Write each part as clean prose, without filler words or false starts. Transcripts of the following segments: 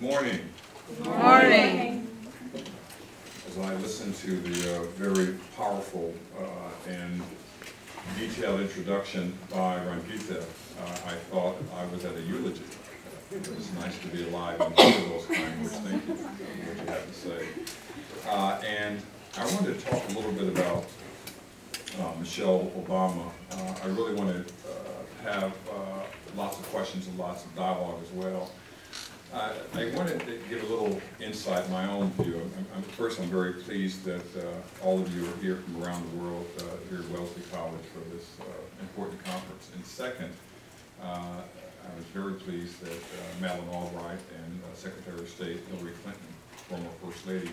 Morning. Good morning. As I listened to the very powerful and detailed introduction by Rangita, I thought I was at a eulogy. It was nice to be alive and hear those kind words. Thank you for what you have to say. And I wanted to talk a little bit about Michelle Obama. I really want to have lots of questions and lots of dialogue as well. I wanted to give a little insight, my own view. First, I'm very pleased that all of you are here from around the world here at Wellesley College for this important conference. And second, I was very pleased that Madeleine Albright and Secretary of State Hillary Clinton, former First Lady,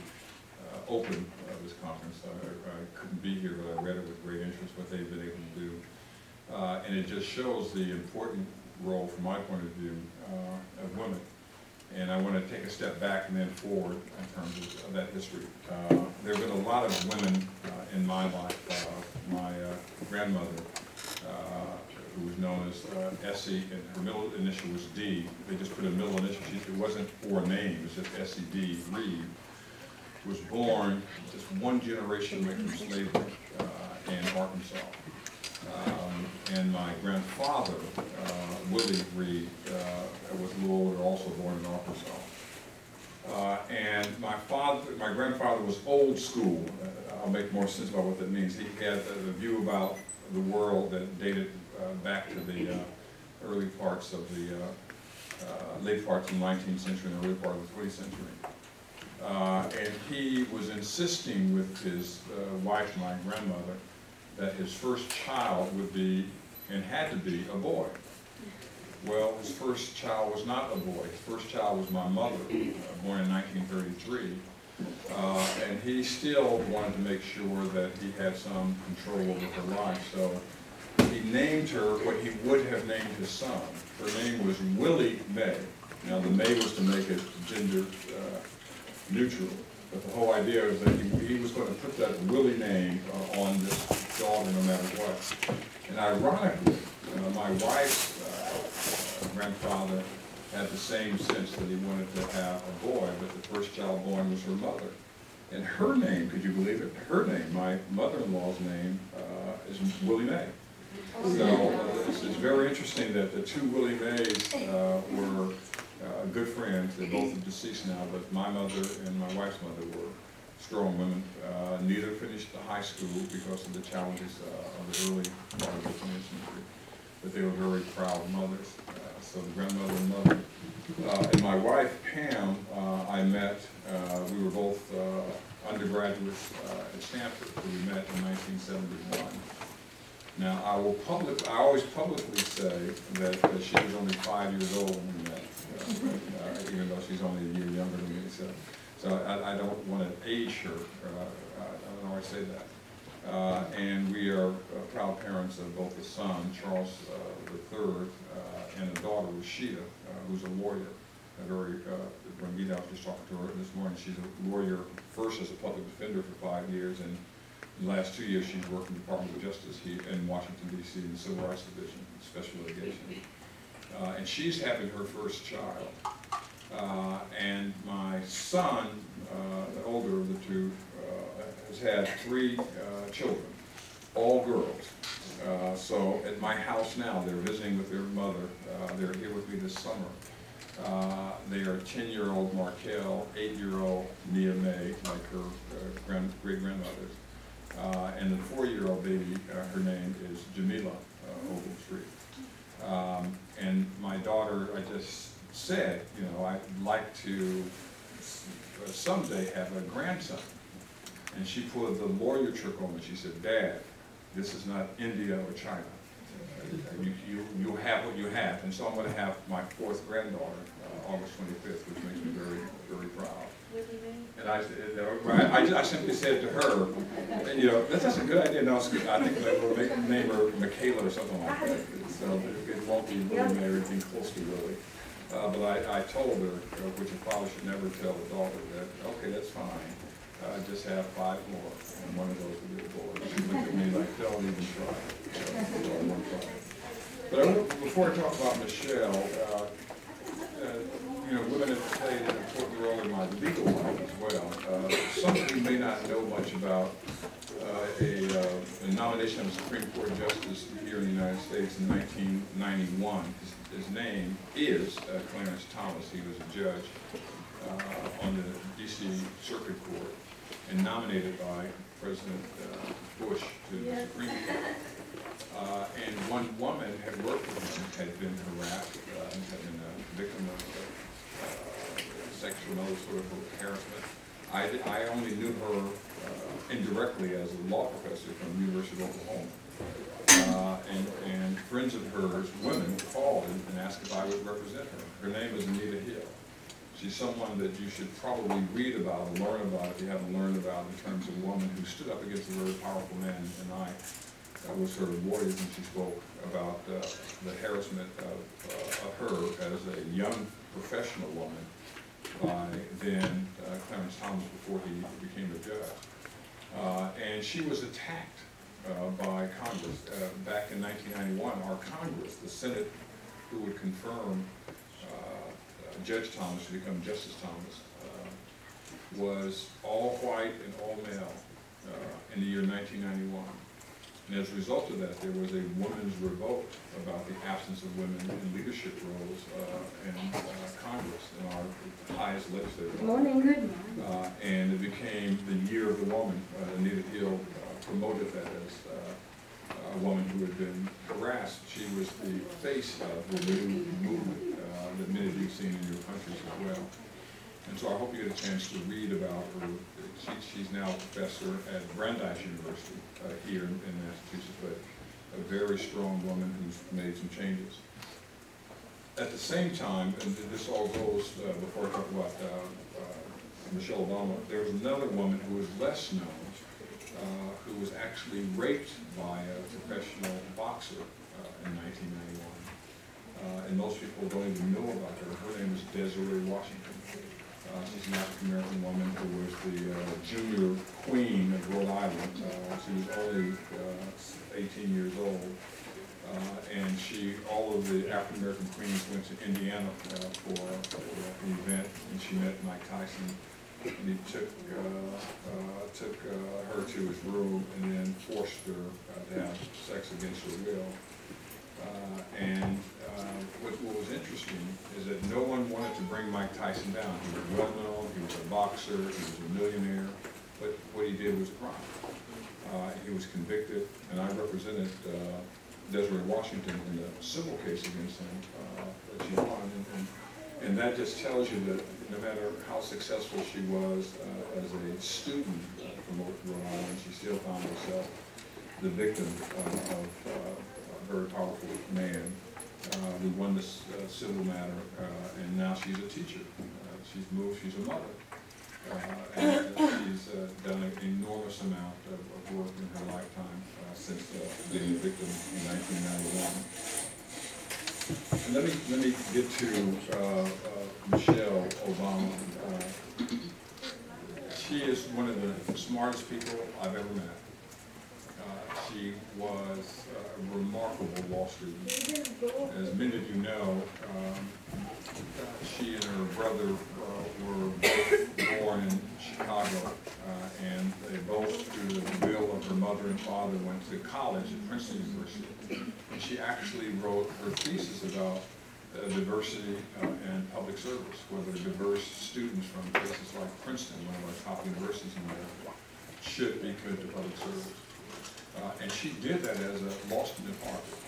opened this conference. I couldn't be here, but I read it with great interest, what they've been able to do. And it just shows the important role, from my point of view, of women. And I want to take a step back and then forward in terms of that history. There have been a lot of women in my life. My grandmother, who was known as Essie, and her middle initial was D. They just put a middle initial. It wasn't for a name, it was just S-E-D, Reed, was born just one generation away from slavery in Arkansas. And my grandfather, Willie Reed, was a little older, also born in Arkansas. And my grandfather was old school. I'll make more sense about what that means. He had a view about the world that dated back to the early parts of the, late parts of the 19th century and early part of the 20th century. And he was insisting with his wife, my grandmother, that his first child would be, and had to be, a boy. Well, his first child was not a boy. His first child was my mother, born in 1933. And he still wanted to make sure that he had some control over her life. So he named her what he would have named his son. Her name was Willie Mae. Now, the Mae was to make it gender neutral. But the whole idea is that he was going to put that Willie name on this daughter no matter what. And ironically, my wife's grandfather had the same sense that he wanted to have a boy, but the first child born was her mother. And her name, could you believe it? Her name, my mother-in-law's name, is Willie Mae. So it's very interesting that the two Willie Mays were good friends. They're both deceased now, but my mother and my wife's mother were strong women. Neither finished high school because of the challenges of the early part of the 20th century, but they were very proud mothers. So the grandmother and mother. And my wife, Pam, I met, we were both undergraduates at Stanford, so we met in 1971. Now, I always publicly say that she was only 5 years old when we met, even though she's only a year younger than me. So I don't want to age her. I don't always say that. And we are proud parents of both a son, Charles III, and a daughter, Rangita, who's a lawyer. Rangita, I was just talking to her this morning. She's a lawyer, first as a public defender for 5 years, and in the last 2 years she's worked in the Department of Justice here in Washington, D.C. in the Civil Rights Division, Special Litigation. And she's having her first child. And my son, the older of the two, has had 3 children, all girls. So at my house now, they're visiting with their mother. They're here with me this summer. They are 10-year-old Markel, 8-year-old Nia Mae, like her great-grandmothers. And the 4-year-old baby, her name is Jamila Ogletree. And my daughter, I just said, you know, I'd like to someday have a grandson. And she pulled the lawyer trick on me. She said, "Dad, this is not India or China. You have what you have." And so I'm going to have my 4th granddaughter, August 25th, which makes me very, very proud. And I simply said to her, you know, that's a good idea. No, I think we'll name her Michaela or something like that. So it won't be Willie Mae or anything close to Willie. But I told her, which a father should never tell a daughter, that, okay, that's fine. Just have 5 more, and one of those will be a boy. She looked at me like, don't even try. So I won't try. But before I talk about Michelle, you know, women have played may not know much about a nomination of a Supreme Court Justice here in the United States in 1991. His name is Clarence Thomas. He was a judge on the D.C. Circuit Court and nominated by President Bush to the Supreme Court. And one woman had worked with him, had been harassed, had been a victim of sexual and other sort of harassment. I only knew her indirectly as a law professor from the University of Oklahoma. And friends of hers, women, called and asked if I would represent her. Her name is Anita Hill. She's someone that you should probably read about and learn about if you haven't learned about in terms of a woman who stood up against a very powerful man. And I was her warrior when she spoke about the harassment of her as a young professional woman by then Clarence Thomas before he became a judge. And she was attacked by Congress. Back in 1991, our Congress, the Senate, who would confirm Judge Thomas to become Justice Thomas, was all white and all male in the year 1991. And as a result of that, there was a women's revolt about the absence of women in leadership roles in Congress, in our highest legislative body. Good morning. And it became the Year of the Woman. Anita Hill promoted that as a woman who had been harassed. She was the face of the new movement that many of you have seen in your countries as well. And so I hope you get a chance to read about her. She's now a professor at Brandeis University here in Massachusetts, but a very strong woman who's made some changes. At the same time, and this all goes before I talk about Michelle Obama, there was another woman who was less known, who was actually raped by a professional boxer in 1991. And most people don't even know about her. Her name is Desiree Washington. She's an African-American woman who was the junior queen of Rhode Island. She was only 18 years old. And all of the African-American queens went to Indiana for an event, and she met Mike Tyson. And he took her to his room and then forced her to have sex against her will. What was interesting is that no one wanted to bring Mike Tyson down. He was well known, he was a boxer, he was a millionaire, but what he did was a crime. He was convicted, and I represented Desiree Washington in the civil case against him that she won. And that just tells you that no matter how successful she was as a student from Rhode Island, she still found herself the victim of a very powerful man who won this civil matter, and now she's a teacher. She's moved, she's a mother. And she's done an enormous amount of work in her lifetime since being a victim in 1991. And let me get to Michelle Obama. She is one of the smartest people I've ever met. She was a remarkable law student. As many of you know, she and her brother were both born in Chicago, and they both, through the will of her mother and father, went to college at Princeton University. And she actually wrote her thesis about diversity and public service, whether diverse students from places like Princeton, one of our top universities in America, should be committed to public service. And she did that as a law student at Harvard.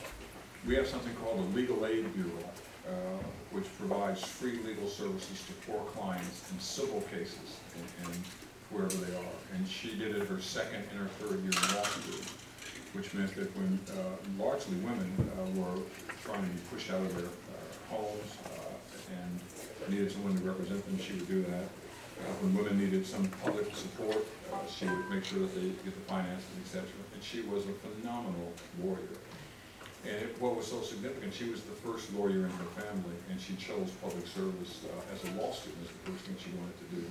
We have something called the Legal Aid Bureau, which provides free legal services to poor clients in civil cases and wherever they are. And she did it her second and her third year in law school, which meant that when largely women were trying to be pushed out of their homes and needed someone to represent them, she would do that. When women needed some public support, she would make sure that they get the finances, etc. And she was a phenomenal warrior. And what was so significant, she was the first lawyer in her family, and she chose public service as a law student as the first thing she wanted to do,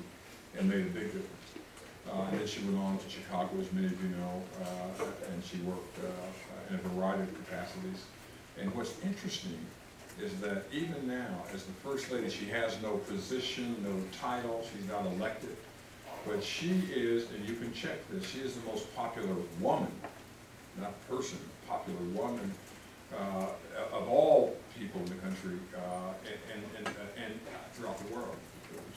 and made a big difference. And then she went on to Chicago, as many of you know, and she worked in a variety of capacities. And what's interesting is that even now, as the First Lady, she has no position, no title, she's not elected, But she is, and you can check this, she is the most popular woman, not person, popular woman of all people in the country and throughout the world.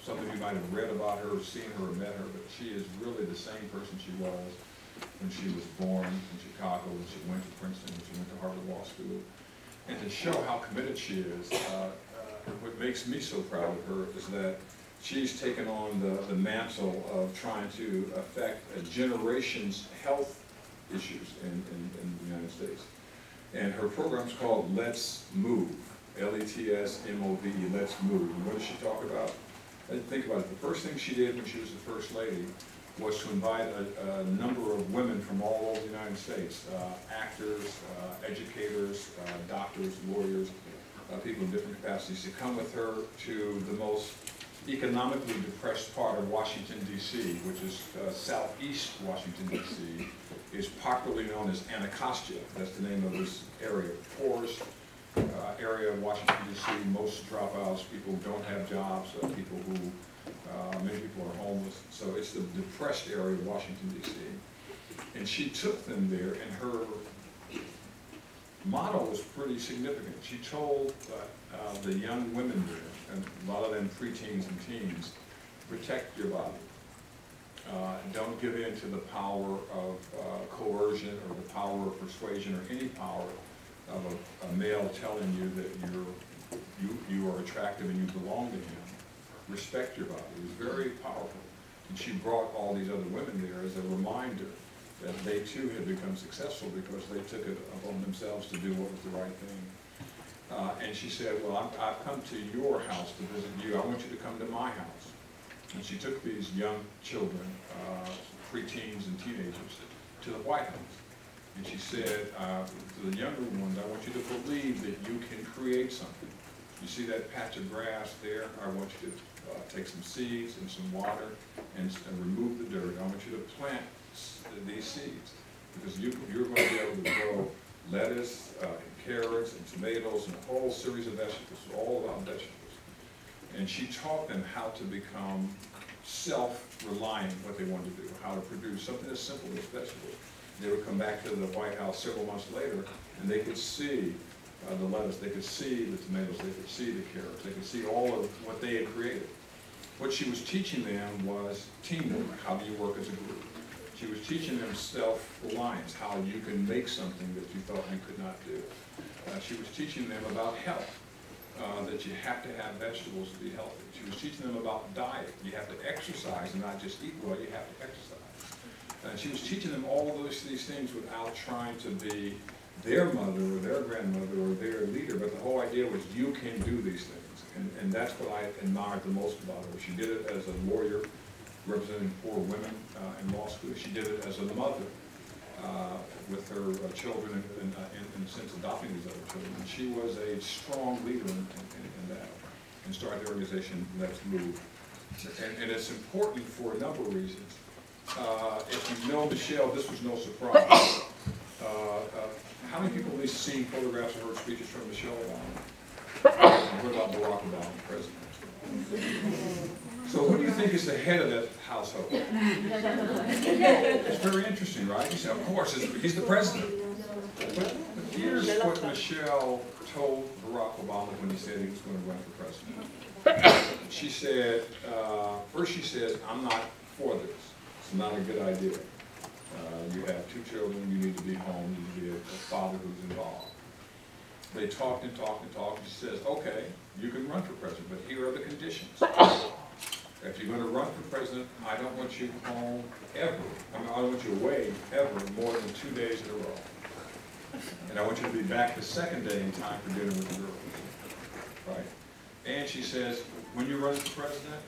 Something you might have read about her, seen her, or met her, but she is really the same person she was when she was born in Chicago, when she went to Princeton, when she went to Harvard Law School. And to show how committed she is, what makes me so proud of her is that she's taken on the mantle of trying to affect a generation's health issues in the United States. And her program's called Let's Move, L-E-T-S-M-O-V, Let's Move. And what does she talk about? Think about it. The first thing she did when she was the First Lady was to invite a number of women from all over the United States, actors, educators, doctors, lawyers, people in different capacities, to come with her to the most economically depressed part of Washington, D.C., which is southeast Washington, D.C., is popularly known as Anacostia. That's the name of this area. Poorest area of Washington, D.C., most dropouts, people who don't have jobs, people who, many people are homeless. So it's the depressed area of Washington, D.C. And she took them there, and her motto was pretty significant. She told the young women there, and a lot of them preteens and teens, protect your body. Don't give in to the power of coercion or the power of persuasion or any power of a male telling you that you are attractive and you belong to him. Respect your body. It was very powerful. And she brought all these other women there as a reminder that they too had become successful because they took it upon themselves to do what was the right thing. And she said, well, I've come to your house to visit you. I want you to come to my house. And she took these young children, preteens and teenagers, to the White House. And she said to the younger ones, I want you to believe that you can create something. You see that patch of grass there? I want you to take some seeds and some water and remove the dirt. I want you to plant these seeds because you're going to be able to grow lettuce, carrots, and tomatoes, and a whole series of vegetables, all about vegetables. And she taught them how to become self-reliant, what they wanted to do, how to produce something as simple as vegetables. They would come back to the White House several months later, and they could see the lettuce, they could see the tomatoes, they could see the carrots, they could see all of what they had created. What she was teaching them was teamwork, how do you work as a group. She was teaching them self-reliance, how you can make something that you thought you could not do. She was teaching them about health, that you have to have vegetables to be healthy. She was teaching them about diet. You have to exercise and not just eat well, you have to exercise. And she was teaching them all these things without trying to be their mother or their grandmother or their leader, but the whole idea was you can do these things. And that's what I admired the most about her. She did it as a lawyer representing poor women in law school. She did it as a mother with her children and in a sense adopting these other children. And she was a strong leader in that and started the organization Let's Move. And it's important for a number of reasons. If you know Michelle, this was no surprise. How many people at least seen photographs of her speeches from Michelle Obama? What about Barack Obama, the president? So who do you think is the head of that household? It's very interesting, right? You say, of course, he's the president. But here's what Michelle told Barack Obama when he said he was going to run for president. She said, first she says, I'm not for this. It's not a good idea. You have two children, you need to be home, you need to be a father who's involved. They talked and talked and talked, and she says, okay, you can run for president, but here are the conditions. If you're going to run for president, I don't want you home ever. I don't want you away ever more than 2 days in a row. And I want you to be back the second day in time for dinner with the girls. Right? And she says, when you're running for president,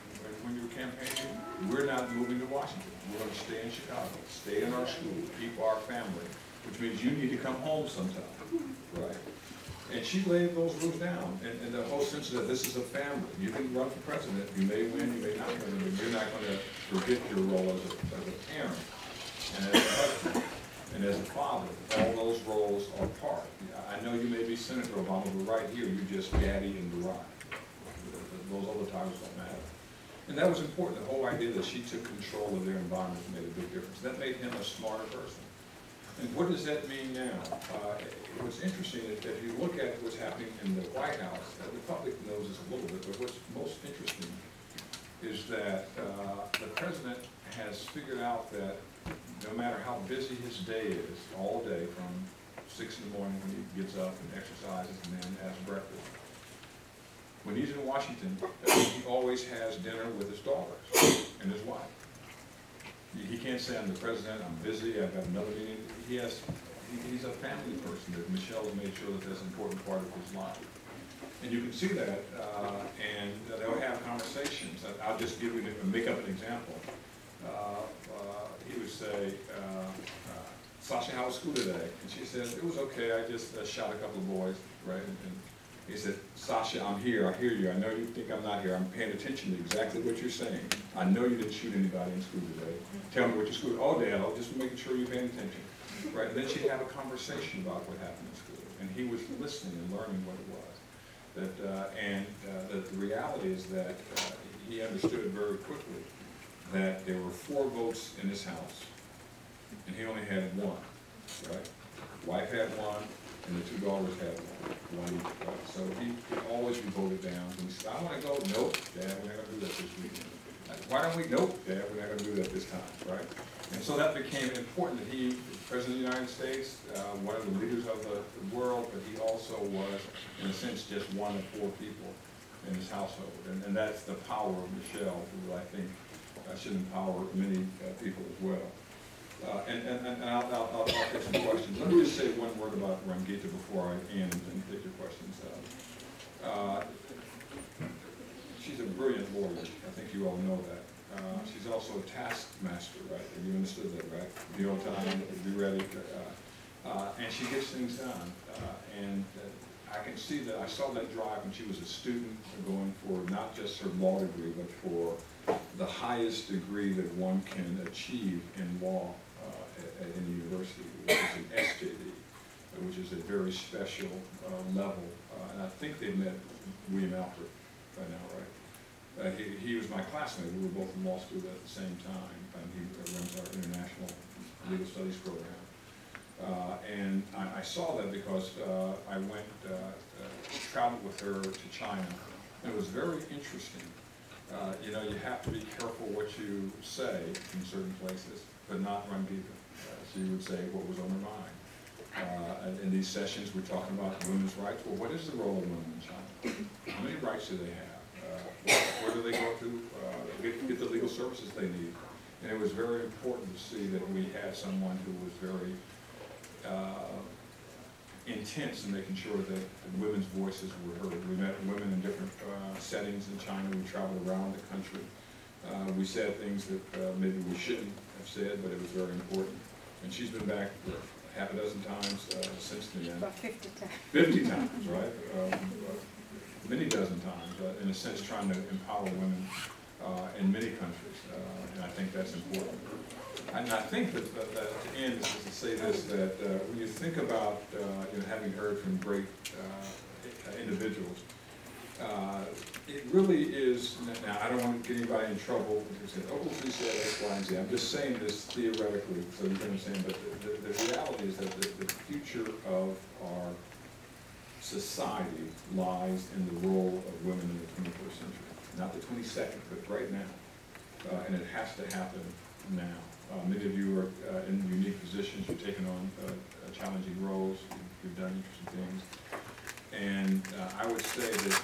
when you're campaigning, we're not moving to Washington. We're going to stay in Chicago, stay in our school, keep our family, which means you need to come home sometime. Right? And she laid those rules down, and the whole sense that this is a family. You can run for president, you may win, you may not win, but you're not going to forget your role as a parent, and as a husband, and as a father. All those roles are part. I know you may be Senator Obama, but right here, you're just daddy and Barack. Those other titles don't matter. And that was important, the whole idea that she took control of their environment made a big difference. That made him a smarter person. And what does that mean now? What's interesting is that if you look at what's happening in the White House, the public knows this a little bit, but what's most interesting is that the president has figured out that no matter how busy his day is, all day from 6 in the morning when he gets up and exercises and then has breakfast, when he's in Washington, he always has dinner with his daughters and his wife. He can't say, I'm the president, I'm busy, I've got another meeting. He's a family person that Michelle has made sure that that's an important part of his life. And you can see that, and they'll have conversations. I'll just give you, make up an example. He would say, Sasha, how was school today? And she said, it was okay, I just shot a couple of boys, right? And he said, Sasha, I'm here, I hear you. I know you think I'm not here. I'm paying attention to exactly what you're saying. I know you didn't shoot anybody in school today. Tell me what your school, oh, Dad, just making sure you're paying attention. Right? And then she'd have a conversation about what happened in school. And he was listening and learning what it was. The reality is that he understood very quickly that there were 4 votes in this house, and he only had 1, right? Wife had 1, and the 2 daughters had 1 each, right? So he could always be voted down. And he said, I want to go. Nope, Dad, we're not going to do that this weekend. Why don't we? Nope, Dad, we're not going to do that this time, right? And so that became important that he, President of the United States, one of the leaders of the world, but he also was, in a sense, just one of 4 people in his household. And that's the power of Michelle, who I think should empower many people as well. And I'll take some questions. Let me just say one word about Rangita before I end and take your questions. She's a brilliant lawyer. I think you all know that. She's also a taskmaster, right? And you understood that, right? Be on time, be ready. And she gets things done. I can see that. I saw that drive when she was a student, going for not just her law degree, but for the highest degree that one can achieve in law at any university, which is an SJD, which is a very special level. And I think they met William Alfred by now, right? He was my classmate. We were both in law school at the same time, and he runs our international legal studies program. And I saw that because I went, traveled with her to China, and it was very interesting. You know, you have to be careful what you say in certain places, but not Rangita. She would say what was on her mind. In these sessions, we're talking about women's rights. Well, what is the role of women in China? How many rights do they have? Where do they go to get the legal services they need? And it was very important to see that we had someone who was very intense in making sure that women's voices were heard. We met women in different settings in China. We traveled around the country. We said things that maybe we shouldn't have said, but it was very important. And she's been back half a dozen times since the end. About 50 times. 50 times, right? Many dozen times, in a sense, trying to empower women in many countries, and I think that's important. And I think that to end is to say this, that when you think about you know, having heard from great individuals, it really is, now I don't want to get anybody in trouble who said, Ogletree said X, Y, and Z. I'm just saying this theoretically, so you can understand, but the reality is that the future of our society lies in the role of women in the 21st century. Not the 22nd, but right now. And it has to happen now. Many of you are in unique positions. You're taking on challenging roles. You've done interesting things. And I would say that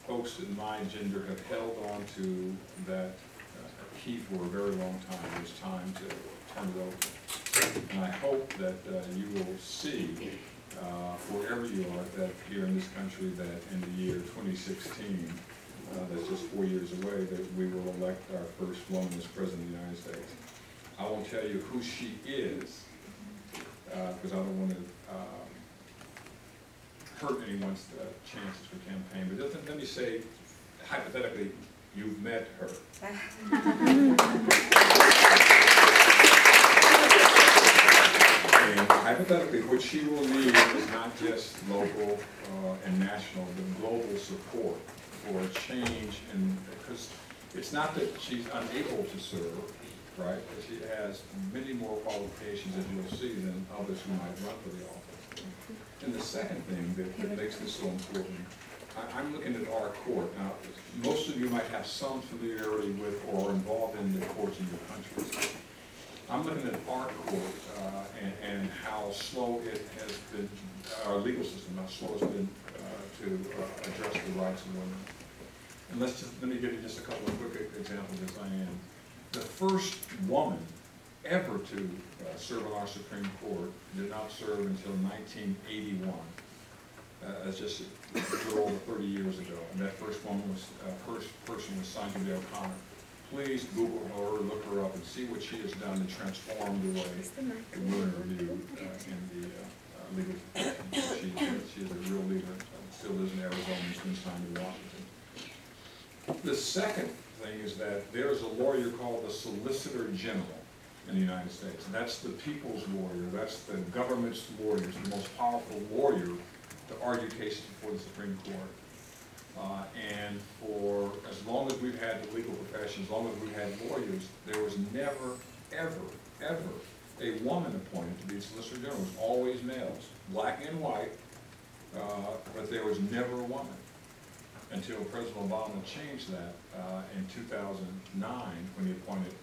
folks in my gender have held on to that key for a very long time. It's time to turn it over. And I hope that you will see, wherever you are, that here in this country, that in the year 2016, that's just 4 years away, that we will elect our first woman as President of the United States. I won't tell you who she is, because I don't want to hurt anyone's chances for campaign, but let me say, hypothetically, you've met her. And hypothetically, what she will need is not just local and national, but global support for a change. Because It's not that she's unable to serve, right? But she has many more qualifications, as you'll see, than others who might run for the office. And the second thing that makes this so important, I'm looking at our court. Now, most of you might have some familiarity with or are involved in the courts in your countries. I'm looking at our court and how slow it has been, our legal system, how slow it's been to address the rights of women. And let me give you just a couple of quick examples as I am. The first woman ever to serve on our Supreme Court did not serve until 1981. That's just a little over 30 years ago. And that first woman was, first person was Rangita O'Connor. Please Google her, look her up, and see what she has done to transform the way the women are viewed in the legal profession. She is a real leader. Still lives in Arizona and spends time in Washington. The second thing is that there's a lawyer called the Solicitor General in the United States. And that's the people's lawyer. That's the government's lawyer. It's the most powerful lawyer to argue cases before the Supreme Court. And for as long as we've had the legal profession, as long as we've had lawyers, there was never, ever, ever a woman appointed to be Solicitor General. It was always males, black and white, but there was never a woman until President Obama changed that in 2009 when he appointed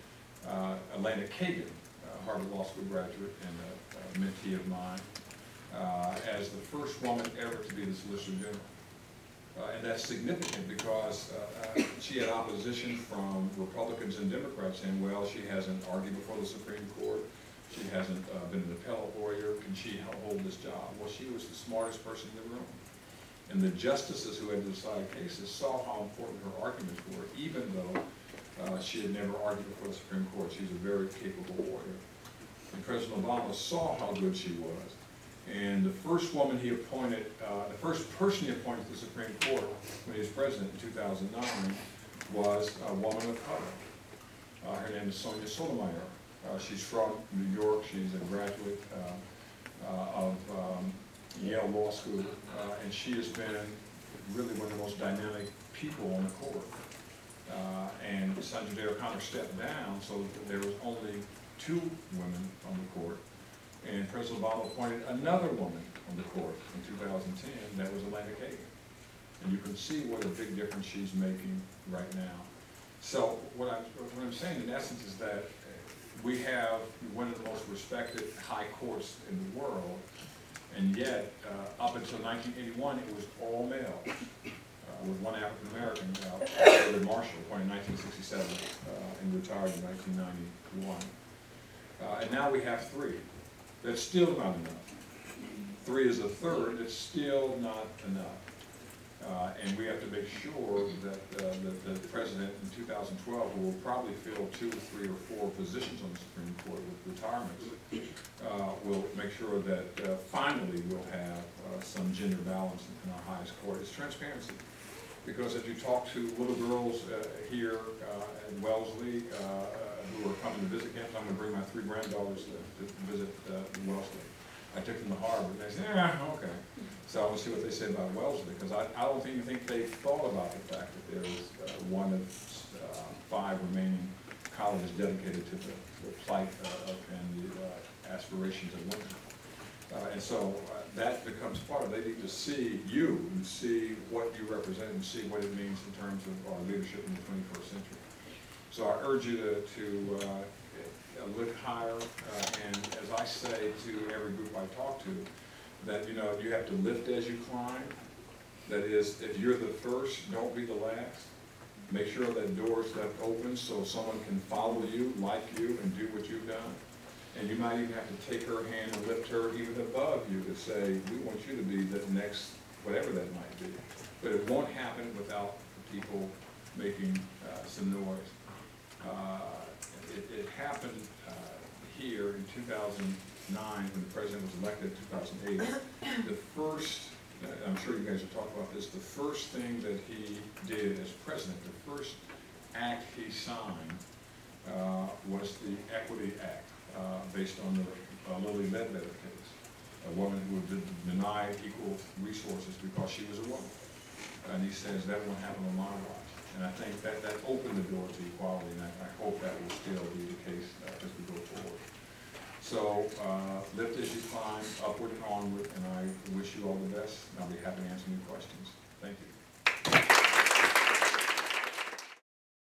Elena Kagan, a Harvard Law School graduate and a mentee of mine, as the first woman ever to be the Solicitor General. And that's significant because she had opposition from Republicans and Democrats saying, well, she hasn't argued before the Supreme Court, she hasn't been an appellate lawyer, can she hold this job? Well, she was the smartest person in the room. And the justices who had to decide cases saw how important her arguments were, even though she had never argued before the Supreme Court. She's a very capable lawyer. And President Obama saw how good she was. And the first woman he appointed, the first person he appointed to the Supreme Court when he was president in 2009 was a woman of color. Her name is Sonia Sotomayor. She's from New York. She's a graduate of Yale Law School, and she has been really one of the most dynamic people on the court. And Rangita O'Connor stepped down so that there was only 2 women on the court. And President Obama appointed another woman on the court in 2010, that was Elena Kagan. And you can see what a big difference she's making right now. So what I'm saying in essence is that we have one of the most respected high courts in the world, and yet up until 1981 it was all male, with one African American, David Marshall, appointed in 1967 and retired in 1991. And now we have 3. That's still not enough. 3 is a third. It's still not enough. And we have to make sure that the president in 2012, who will probably fill 2 or 3 or 4 positions on the Supreme Court with retirements, will make sure that finally we'll have some gender balance in our highest court. It's transparency. Because if you talk to little girls here at Wellesley who are coming to visit campus, I'm going to bring my 3 granddaughters to visit Wellesley. I took them to Harvard, and they said, yeah, okay. So I want to see what they say about Wellesley, because I don't even think they thought about the fact that there is one of 5 remaining colleges dedicated to the plight and the aspirations of women. And so that becomes part of it. They need to see you and see what you represent and see what it means in terms of our leadership in the 21st century. So I urge you to look higher, and as I say to every group I talk to, that you have to lift as you climb. That is, if you're the first, don't be the last. Make sure that door's left open so someone can follow you, like you, and do what you've done. And you might even have to take her hand and lift her even above you to say, we want you to be the next, whatever that might be. But it won't happen without the people making some noise. It happened here in 2009 when the president was elected in 2008. The first, I'm sure you guys have talked about this, the first thing that he did as president, the first act he signed was the Equity Act. Based on the Lilly Ledbetter case, a woman who had been denied equal resources because she was a woman. And he says that won't happen on my watch. And I think that opened the door to equality, and I hope that will still be the case as we go forward. So lift as you climb, upward and onward, and I wish you all the best, and I'll be happy to answer any questions.